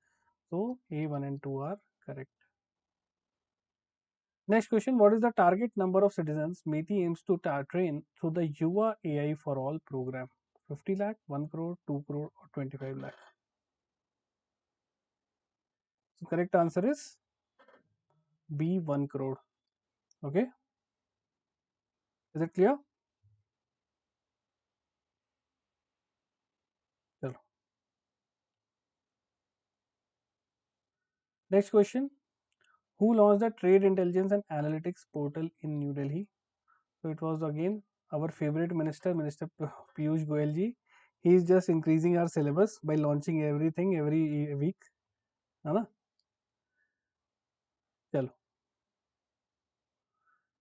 So A1 and 2 are correct. Next question. What is the target number of citizens METI aims to train through the Yuva AI for All program? 50 lakh, 1 crore, 2 crore or 25 lakh? So correct answer is B, 1 crore. Okay. Is it clear? Chalo. Next question. Who launched the Trade Intelligence and Analytics portal in New Delhi? So it was again our favorite minister, Minister Piyush Goyal ji. He is just increasing our syllabus by launching everything every week. है ना? चलो.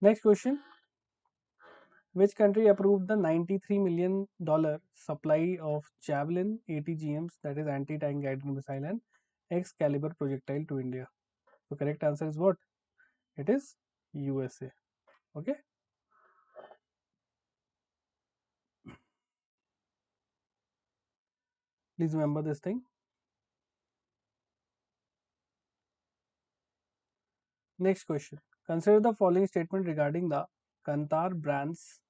Next question. Which country approved the $93 million supply of Javelin ATGMs, that is anti-tank guided missile and Excalibur projectile to India? So correct answer is what? It is USA. Okay. Please remember this thing. Next question. Consider the following statement regarding the Kantar brand's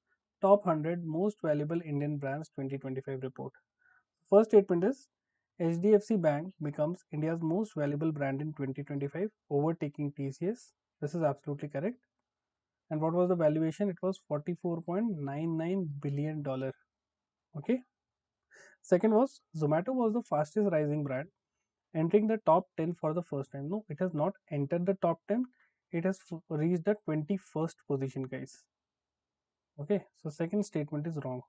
top 100 most valuable Indian brands 2025 report. First statement is HDFC Bank becomes India's most valuable brand in 2025, overtaking TCS. This is absolutely correct. And what was the valuation? It was $44.99 billion. Okay. Second was Zomato was the fastest rising brand, entering the top 10 for the first time. No, it has not entered the top 10. It has reached the 21st position, guys. Okay. So second statement is wrong.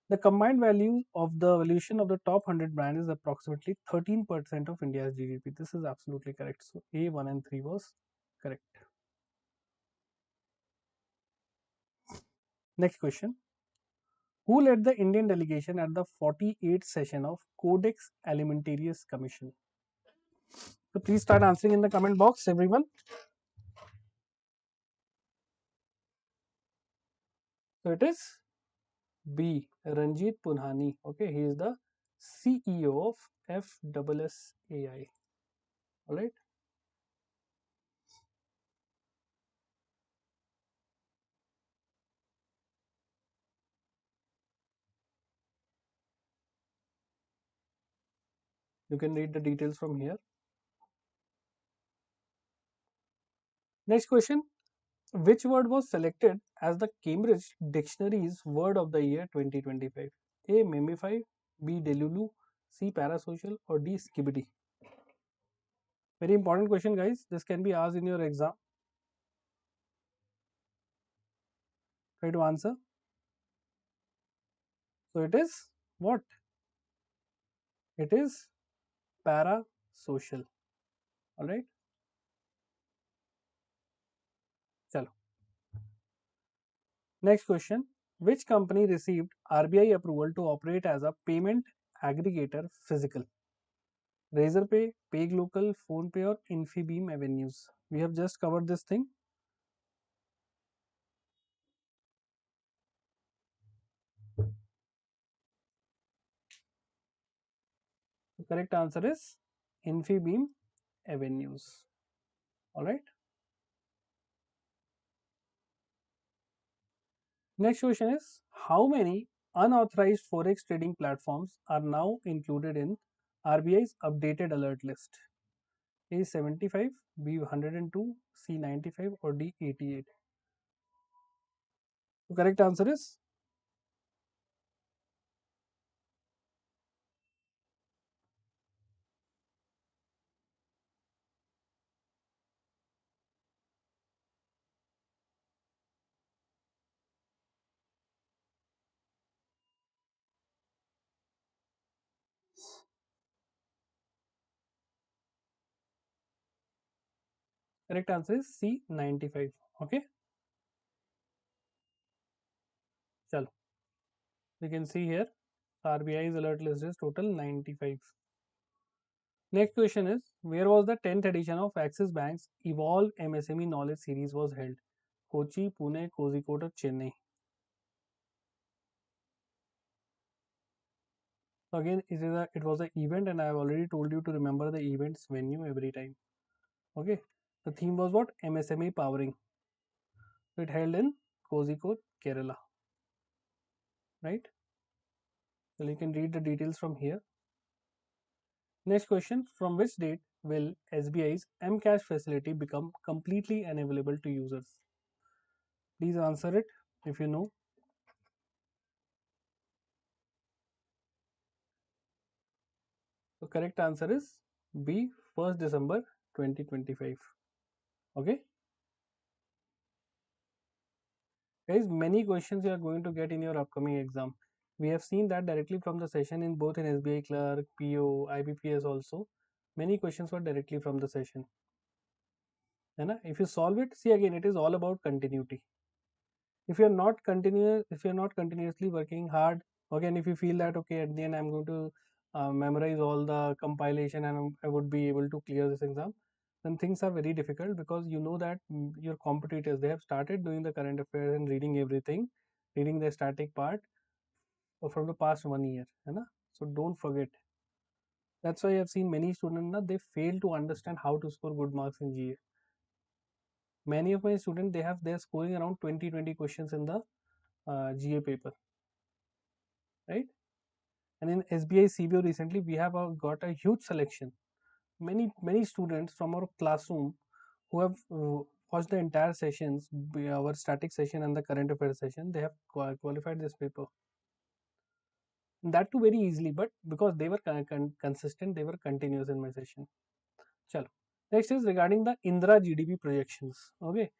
The combined value of the valuation of the top 100 brands is approximately 13% of India's GDP. This is absolutely correct. So A, 1 and 3 was correct. Next question. Who led the Indian delegation at the 48th session of Codex Alimentarius Commission? So please start answering in the comment box, everyone. So it is B, Ranjit Punhani. Okay, he is the CEO of FSSAI. All right. You can read the details from here. Next question. Which word was selected as the Cambridge Dictionary's Word of the Year 2025? A. Memify, B. Delulu, C. Parasocial, or D. Skibidi? Very important question, guys. This can be asked in your exam. Try to answer. So it is what? It is parasocial. All right. Chalo. Next question. Which company received RBI approval to operate as a payment aggregator physical? Razorpay, PayGlocal, PhonePe, or Infibeam Avenues? We have just covered this thing. The correct answer is Infibeam Avenues. All right. Next question is, how many unauthorized forex trading platforms are now included in RBI's updated alert list? A 75, B 102, C 95, or D 88? The correct answer is correct answer is C 95. Okay, chalo. You can see here RBI's alert list is total 95. Next question is, where was the 10th edition of Axis Bank's Evolve MSME Knowledge Series was held? Kochi, Pune, Kozhikode, or Chennai? So again, it was an event, and I have already told you to remember the event's venue every time. Okay, the theme was what? MSME powering. It held in Kozhikode, Kerala. Right? So you can read the details from here. Next question: from which date will SBI's M-Cash facility become completely unavailable to users? Please answer it if you know. The correct answer is B, 1st December 2025. Okay, guys, many questions you are going to get in your upcoming exam. We have seen that directly from the session in both in SBI clerk, PO, IBPS also. Many questions were directly from the session. है ना? If you solve it, see again, it is all about continuity. If you're not continuously working hard, okay, and if you feel that okay, at the end I'm going to memorize all the compilation and I would be able to clear this exam, then things are very difficult because you know that your competitors, they have started doing the current affairs and reading everything, reading the static part from the past 1 year, है ना? So don't forget. That's why I've seen many students na, they fail to understand how to score good marks in GA. Many of my students, they're scoring around 20 questions in the GA paper, right? And in SBI CBO recently, we have got a huge selection. Many students from our classroom who have watched the entire sessions, our static session and the current affairs session, they have qualified this paper. And that too very easily, but because they were consistent, they were continuous in my session. Chalo. Next is regarding the Indra GDP projections. Okay.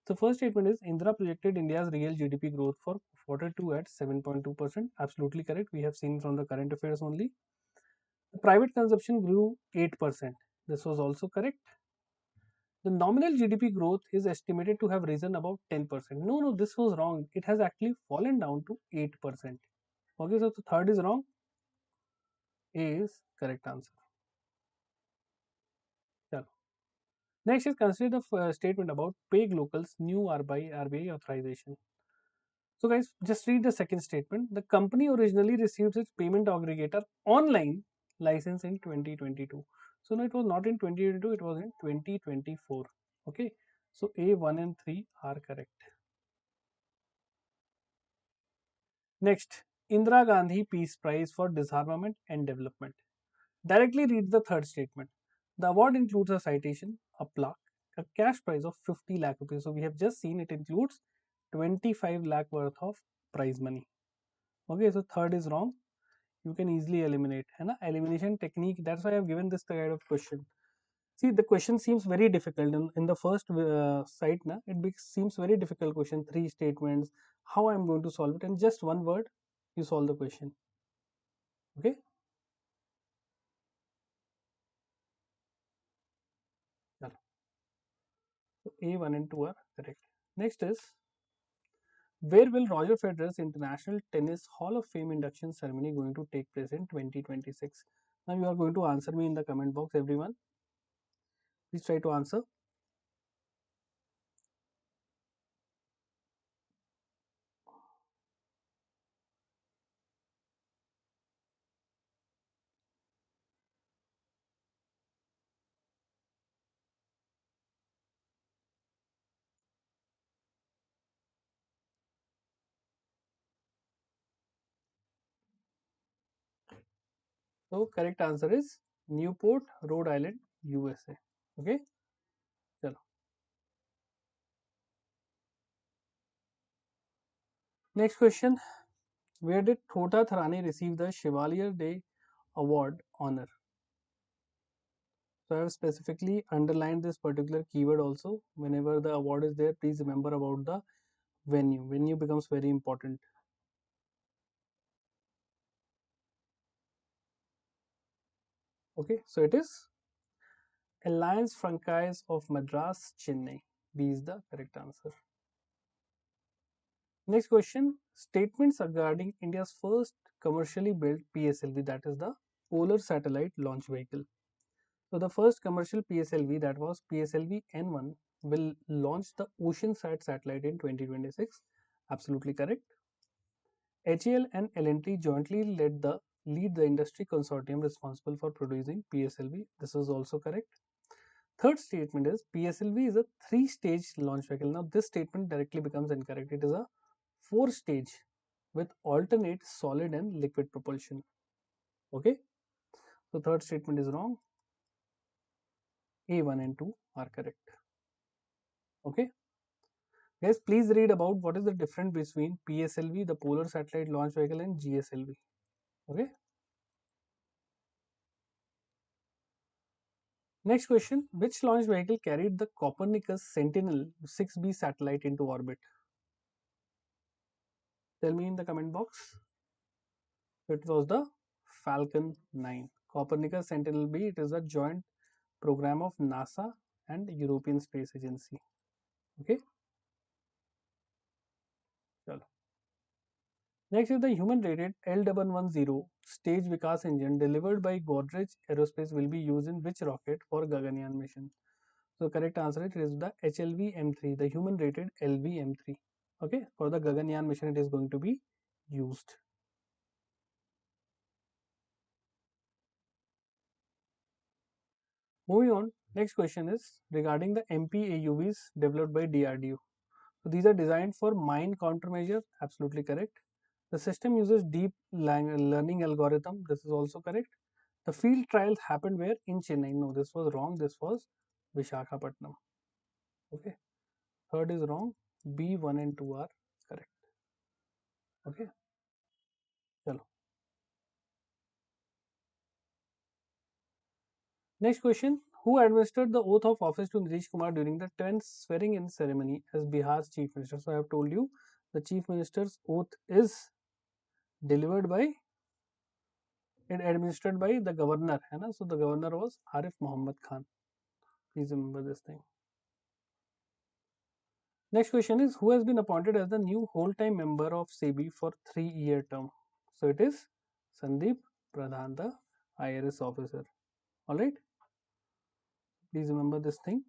So first statement is Indra projected India's real GDP growth for Q2 at 7.2%. Absolutely correct. We have seen from the current affairs only. The private consumption grew 8%. This was also correct. The nominal GDP growth is estimated to have risen about 10%. No, this was wrong. It has actually fallen down to 8%. Okay, so the third is wrong. A is correct answer. Chalo. Next is consider the statement about PayGlocal's new RBI authorization. So guys, just read the second statement. The company originally received its payment aggregator online license in 2022. So no, it was not in 2022, it was in 2024. Okay. So A, 1 and 3 are correct. Next, Indira Gandhi Peace Prize for Disarmament and Development. Directly read the third statement. The award includes a citation, a plaque, a cash prize of 50 lakh rupees. So we have just seen it includes 25 lakh worth of prize money. Okay, so third is wrong. You can easily eliminate. है ना? Elimination technique. That's why I have given this kind of question. See, the question seems very difficult in the first site. Na, seems very difficult question. Three statements. How I am going to solve it? And just one word, you solve the question. Okay. So A1 and 2 are correct. Next is, where will Roger Federer's International Tennis Hall of Fame induction ceremony going to take place in 2026? Now you are going to answer me in the comment box, everyone. Please try to answer. So correct answer is Newport, Rhode Island, USA. Okay. Chalo. Next question. Where did Thota Tharane receive the Chevalier Day Award honor? So I have specifically underlined this particular keyword also. Whenever the award is there, please remember about the venue. Venue becomes very important. Okay, so it is Alliance Francaise of Madras, Chennai. B is the correct answer. Next question. Statements regarding India's first commercially built PSLV, that is the Polar Satellite Launch Vehicle. So the first commercial PSLV, that was PSLV N1, will launch the OceanSat satellite in 2026. Absolutely correct. HAL and L&T jointly lead the industry consortium responsible for producing PSLV. This is also correct. Third statement is PSLV is a three-stage launch vehicle. Now this statement directly becomes incorrect. It is a four-stage with alternate solid and liquid propulsion. Okay. So third statement is wrong. A1 and 2 are correct. Okay. Guys, please read about what is the difference between PSLV, the Polar Satellite Launch Vehicle, and GSLV. Okay. Next question. Which launch vehicle carried the Copernicus Sentinel 6B satellite into orbit? Tell me in the comment box. It was the Falcon 9. Copernicus Sentinel B, it is a joint program of NASA and European Space Agency. Okay. Chalo. Next is the human rated L110 stage Vikas engine delivered by Godrej Aerospace will be used in which rocket for Gaganyaan mission? So correct answer is the HLV M3, the human rated LV M3. Okay, for the Gaganyaan mission it is going to be used. Moving on, next question is regarding the MPAUVs developed by DRDO. So these are designed for mine countermeasure. Absolutely correct. The system uses deep learning algorithm. This is also correct. The field trials happened where? In Chennai. No, this was wrong. This was Vishakhapatnam. Okay. Third is wrong. B1 and 2 are correct. Okay. Chalo. Next question. Who administered the oath of office to Nitish Kumar during the 10th swearing in ceremony as Bihar's chief minister? So I have told you the chief minister's oath is delivered by and administered by the governor. है ना? So the governor was Arif Muhammad Khan. Please remember this thing. Next question is who has been appointed as the new whole-time member of SEBI for 3-year term? So it is Sandeep Pradhan, the IRS officer. Alright. Please remember this thing.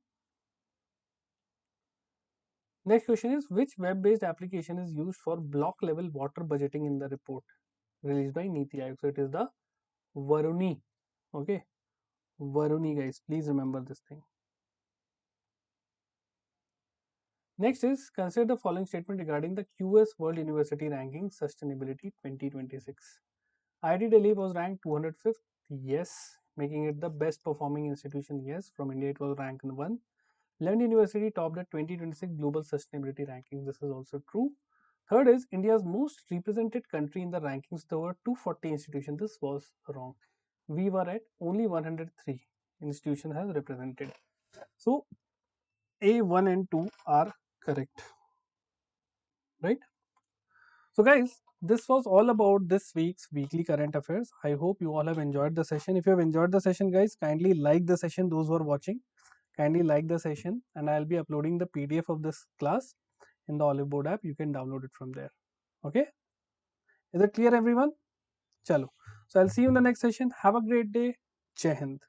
Next question is, which web-based application is used for block level water budgeting in the report released by Niti Aayog? So it is the Varuni. Okay, Varuni, guys, please remember this thing. Next is, consider the following statement regarding the QS World University Ranking Sustainability 2026. IIT Delhi was ranked 205th, yes, making it the best performing institution, yes. From India, it was ranked 1. London University topped the 2026 Global Sustainability Rankings, this is also true. Third is, India's most represented country in the rankings, there were 240 institutions, this was wrong. We were at only 103 institution has represented. So A, 1 and 2 are correct, right? So, guys, this was all about this week's weekly current affairs. I hope you all have enjoyed the session. If you have enjoyed the session, guys, kindly like the session. Those who are watching, kindly like the session, and I'll be uploading the PDF of this class in the Oliveboard app. You can download it from there. Okay, is it clear, everyone? Chalo. So, I'll see you in the next session. Have a great day. Jai Hind.